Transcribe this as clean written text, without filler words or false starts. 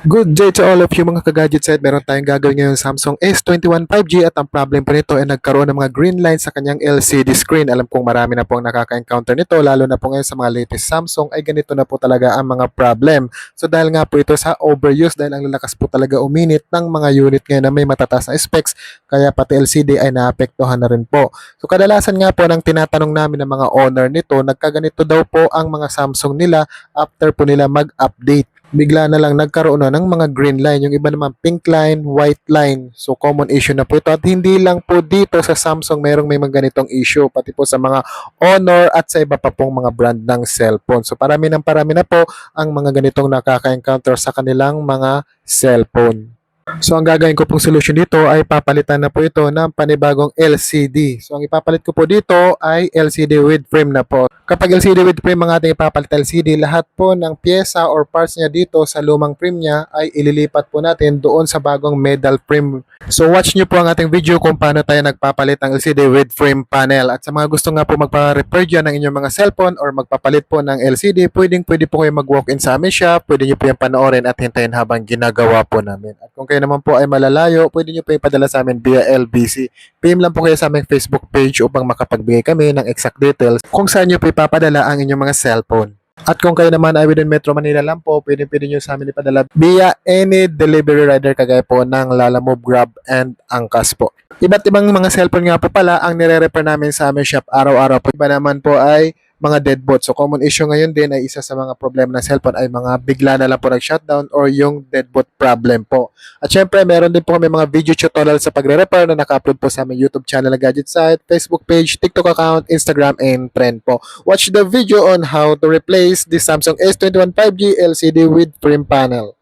Good day to all of you mga ka-gadget set. Meron tayong gagawin ngayon Samsung S21 5G at ang problem po nito ay nagkaroon ng mga green line sa kanyang LCD screen. Alam kong marami na po ang nakaka-encounter nito, lalo na po ngayon sa mga latest Samsung ay ganito na po talaga ang mga problem. So dahil nga po ito sa overuse, dahil ang lalakas po talaga uminit ng mga unit ngayon na may matataas na specs, kaya pati LCD ay naapektuhan na rin po. So kadalasan nga po ng tinatanong namin ng mga owner nito, nagkaganito daw po ang mga Samsung nila after po nila mag-update, bigla na lang nagkaroon na ng mga green line. Yung iba naman pink line, white line. So common issue na po ito. At hindi lang po dito sa Samsung may mga ganitong issue. Pati po sa mga Honor at sa iba pa pong mga brand ng cellphone. So parami na po ang mga ganitong nakaka-encounter sa kanilang mga cellphone. So ang gagawin ko pong solution dito ay papalitan na po ito ng panibagong LCD. So ang ipapalit ko po dito ay LCD with frame na po. Kapag LCD with frame ang ating ipapalit LCD, lahat po ng pyesa or parts niya dito sa lumang frame niya ay ililipat po natin doon sa bagong metal frame. So watch nyo po ang ating video kung paano tayo nagpapalit ng LCD with frame panel. At sa mga gusto nga po magpa-repair dyan ng inyong mga cellphone or magpapalit po ng LCD, pwede po kayo mag-walk-in sa amin shop. Pwede nyo po yung panoorin at hintayin habang ginagawa po namin. At kung kayo naman po ay malalayo, pwede nyo po ipadala sa amin via LBC. PM lang po kayo sa aming Facebook page upang makapagbigay kami ng exact details kung saan nyo po ipapadala ang inyong mga cellphone. At kung kayo naman ay within Metro Manila lang po, pwede nyo sa amin ipadala via any delivery rider kagaya po ng Lalamove, Grab, and Angkas po. Iba't ibang mga cellphone nga po pala ang nire-repair namin sa aming shop araw-araw po. Iba naman po ay mga deadbolt. So common issue ngayon din ay isa sa mga problema ng cellphone ay mga bigla na lang po nag-shutdown or yung deadbolt problem po. At syempre, meron din po kami mga video tutorial sa pagre-repair na naka-upload po sa aming YouTube channel na Gadget Site, Facebook page, TikTok account, Instagram, and Trend po. Watch the video on how to replace the Samsung S21 5G LCD with frame panel.